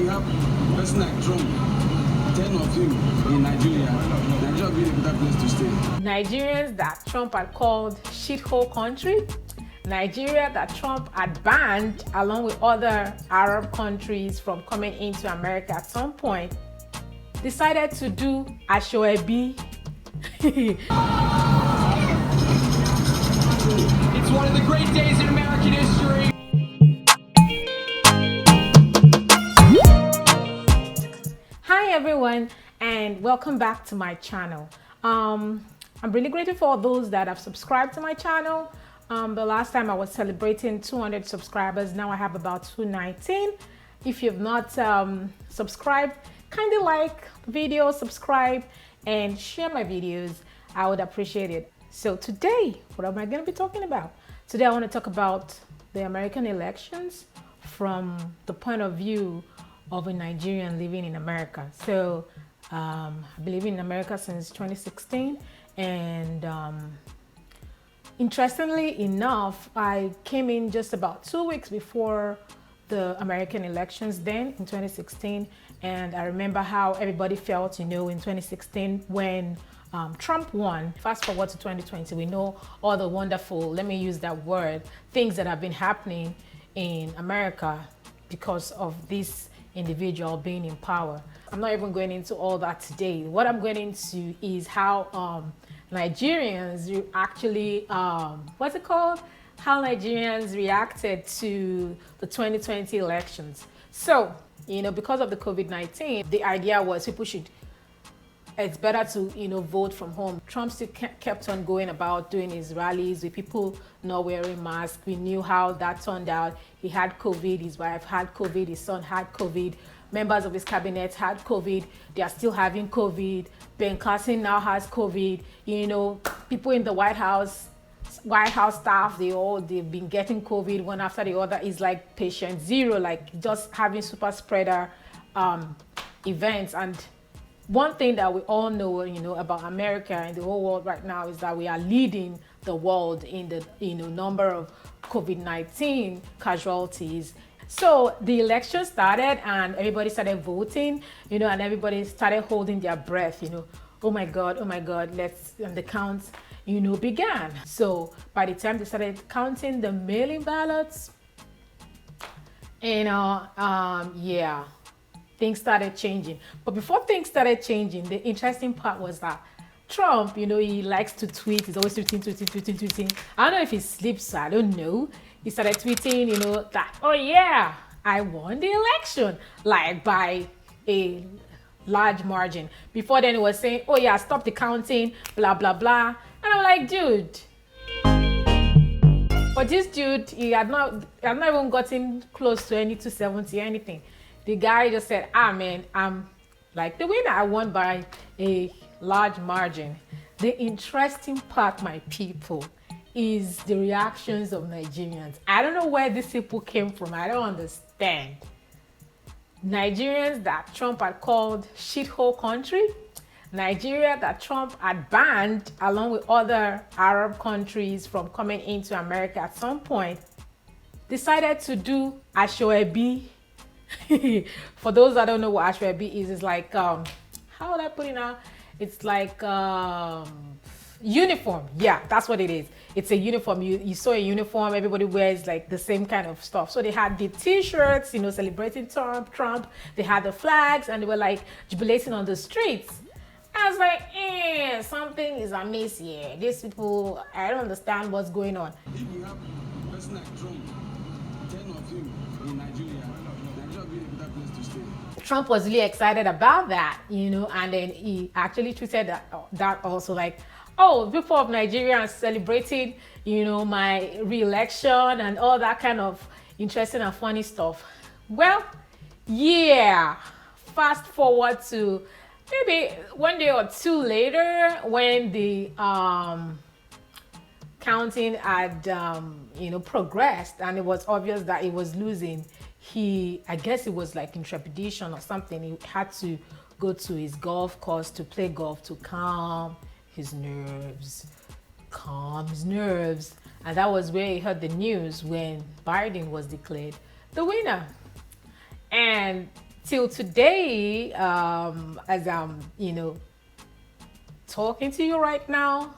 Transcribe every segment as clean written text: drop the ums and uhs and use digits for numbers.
have a person like Trump, 10 of him in Nigeria will be a better place to stay. Nigerians that Trump had called shithole country, Nigeria that Trump had banned along with other Arab countries from coming into America at some point, decided to do Ashoebi. It's one of the great days in American history. Hi everyone, and welcome back to my channel. I'm really grateful for those that have subscribed to my channel. The last time I was celebrating 200 subscribers. Now I have about 219. If you've not subscribed, kindly like the video, subscribe, and share my videos. I would appreciate it. So today, what am I going to be talking about? Today I want to talk about the American elections from the point of view of a Nigerian living in America. So I've been living in America since 2016, and interestingly enough, I came in just about 2 weeks before the American elections then in 2016. And I remember how everybody felt, in 2016 when Trump won. Fast forward to 2020, we know all the wonderful, let me use that word, things that have been happening in America because of this individual being in power. I'm not even going into all that today. What I'm going into is how Nigerians actually, what's it called? How Nigerians reacted to the 2020 elections. So, because of the COVID-19, the idea was people should, it's better to, vote from home. Trump still kept on going about doing his rallies with people not wearing masks. We knew how that turned out. He had COVID, his wife had COVID, his son had COVID, members of his cabinet had COVID, they are still having COVID. Ben Carson now has COVID. People in the White House staff, they've been getting COVID one after the other. Is like patient zero, like just having super spreader events. And one thing that we all know, about America and the whole world right now is that we are leading the world in the number of COVID-19 casualties. So the election started and everybody started voting, and everybody started holding their breath, oh my God, and the counts, began. So by the time they started counting the mail-in ballots, yeah, things started changing. But before things started changing, the interesting part was that Trump, he likes to tweet. He's always tweeting. I don't know if he sleeps, I don't know. He started tweeting, that, oh yeah, I won the election, like by a large margin. Before then, he was saying, oh yeah, stop the counting, blah, blah, blah. And I'm like, dude. But this dude, he had not even gotten close to any 270 or anything. The guy just said, man, I'm like the winner. I won by a large margin. The interesting part, my people, is the reactions of Nigerians. I don't know where these people came from. I don't understand. Nigerians that Trump had called shithole country, Nigeria that Trump had banned along with other Arab countries from coming into America at some point, decided to do Ashoebi. For those that don't know what Ashoebi is, it's like, how would I put it now? It's like uniform. Yeah, that's what it is. It's a uniform. You saw a uniform, everybody wears like the same kind of stuff. So they had the t-shirts, celebrating Trump. They had the flags and they were like jubilating on the streets. I was like, something is amiss here. These people, I don't understand what's going on. If you have a person like Trump, 10 of him in Nigeria will be a better place to stay. Trump was really excited about that, and then he actually tweeted that also, like, oh, people of Nigeria are celebrating, my re-election and all that kind of interesting and funny stuff. Well, yeah, fast forward to maybe 1 day or two later when the counting had, progressed and it was obvious that he was losing. I guess it was like in trepidation or something. He had to go to his golf course to play golf to calm his nerves. And that was where he heard the news when Biden was declared the winner. And till today, as I'm, talking to you right now,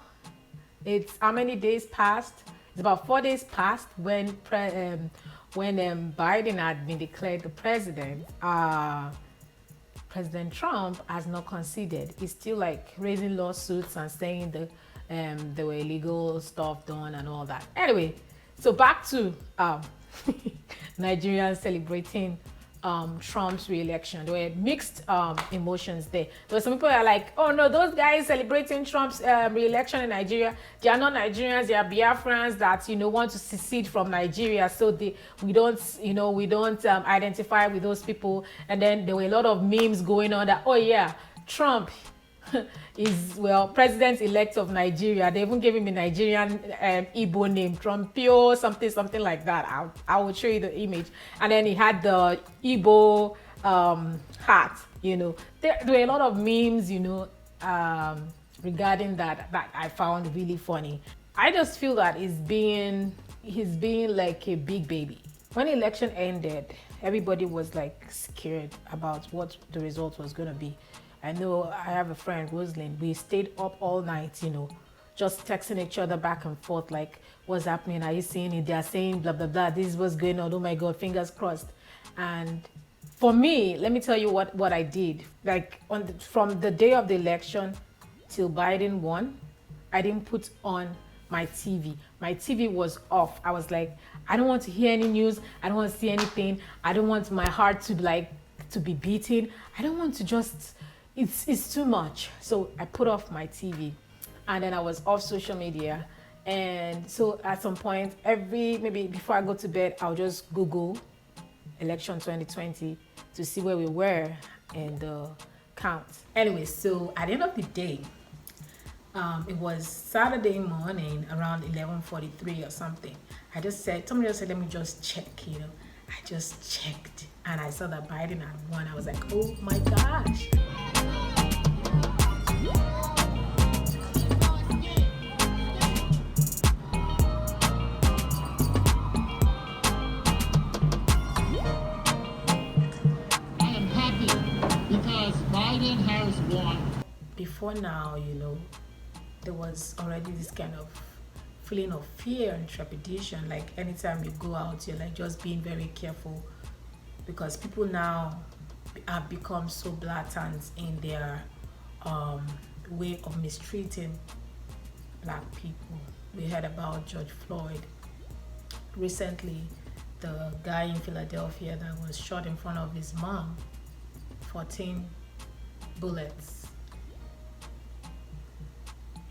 it's how many days passed? It's about 4 days past when Biden had been declared the president. President Trump has not conceded. He's still like raising lawsuits and saying there were illegal stuff done and all that. Anyway, so back to Nigerians celebrating Trump's re-election. There were mixed emotions there. There were some people that are like, oh no, those guys celebrating Trump's re-election in Nigeria, they are not Nigerians, they are Biafrans that want to secede from Nigeria, so we don't identify with those people. And then there were a lot of memes going on that, oh yeah, Trump is, president-elect of Nigeria. They even gave him a Nigerian Igbo name, Trumpio, something like that. I will show you the image. And then he had the Igbo hat, There were a lot of memes, regarding that I found really funny. I just feel that he's being like a big baby. When the election ended, everybody was like scared about what the result was going to be. I know I have a friend, Rosalind. We stayed up all night, just texting each other back and forth, like, what's happening? Are you seeing it? They're saying blah, blah, blah. This is what's going on. Oh my God, fingers crossed. And for me, let me tell you what I did. Like from the day of the election till Biden won, I didn't put on my TV. My TV was off. I was like, I don't want to hear any news. I don't want to see anything. I don't want my heart to be beating. I don't want to just... It's too much. So I put off my TV and then I was off social media. And so at some point, maybe before I go to bed, I'll just Google election 2020 to see where we were in the count. Anyway, so at the end of the day, it was Saturday morning around 11:43 or something. Somebody just said, let me just check, I just checked and I saw that Biden had won. I was like, oh my gosh. Harris won. Before now, there was already this kind of feeling of fear and trepidation. Like anytime you go out, you're like just being very careful because people now have become so blatant in their way of mistreating black people. We heard about George Floyd recently, the guy in Philadelphia that was shot in front of his mom, 14 bullets,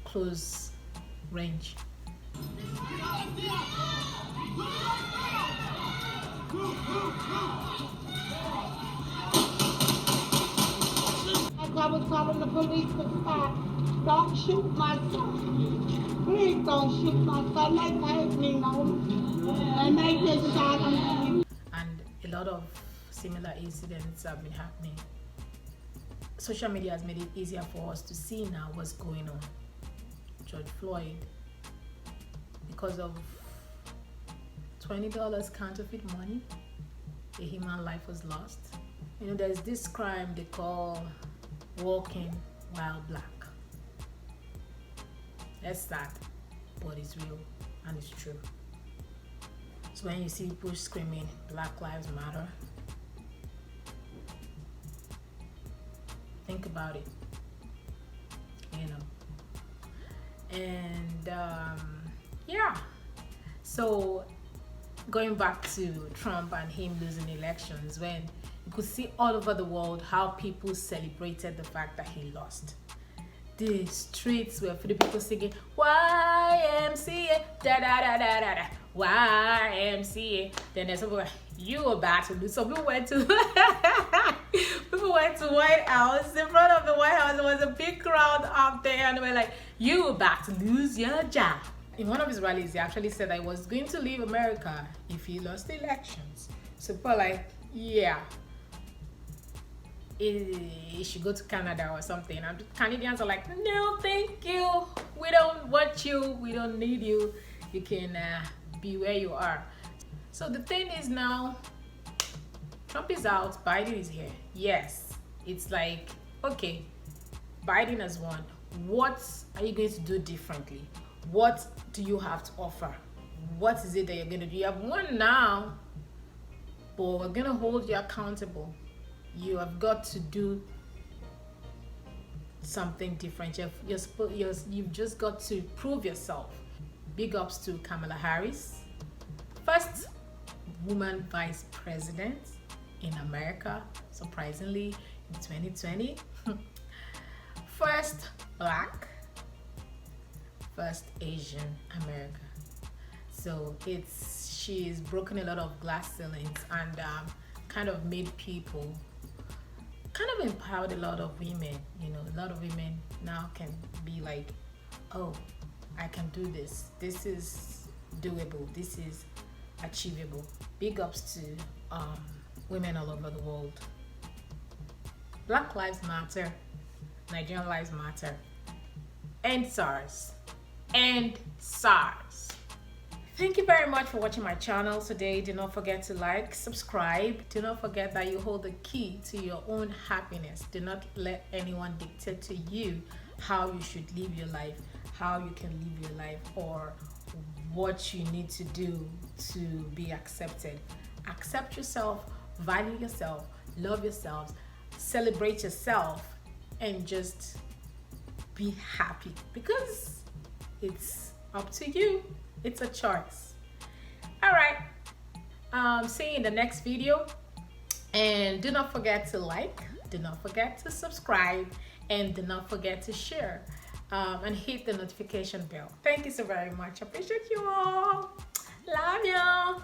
close range. I was telling the police to stop. Don't shoot my son. Please don't shoot my son. They made me know. And they just shot him. And a lot of similar incidents have been happening. Social media has made it easier for us to see now what's going on. George Floyd, because of $20 counterfeit money, a human life was lost. There's this crime they call walking while black. That's sad, but it's real and it's true. So when you see people screaming Black Lives Matter, think about it, and yeah. So going back to Trump and him losing elections, when you could see all over the world how people celebrated the fact that he lost. The streets were full of people singing YMCA, da da da da da da, YMCA. Then there's some people, you were about to lose. So people went to White House. In front of the White House, there was a big crowd up there, and they were like, you were about to lose your job. In one of his rallies, he actually said that he was going to leave America if he lost the elections. So people are like, yeah, he should go to Canada or something. And the Canadians are like, no, thank you. We don't want you. We don't need you. You can be where you are. So the thing is now, Trump is out, Biden is here. Yes, it's like, okay, Biden has won. What are you going to do differently? What do you have to offer? What is it that you're going to do? You have won now, but we're going to hold you accountable. You have got to do something different. You've just got to prove yourself. Big ups to Kamala Harris, first woman vice president in America, surprisingly, in 2020. First black, first Asian America. So she's broken a lot of glass ceilings and kind of made people, kind of empowered a lot of women. You know, a lot of women now can be like, oh, I can do this. This is doable. This is achievable. Big ups to women all over the world. Black lives matter. Nigerian lives matter. End SARS. End SARS. Thank you very much for watching my channel today. Do not forget to like, subscribe. Do not forget that you hold the key to your own happiness. Do not let anyone dictate to you how you should live your life, how you can live your life, or what you need to do to be accepted. Accept yourself, value yourself, love yourself, celebrate yourself, and just be happy, because it's up to you. It's a choice. All right, see you in the next video, and do not forget to like, do not forget to subscribe, and do not forget to share and hit the notification bell. Thank you so very much. Appreciate you all. Love you.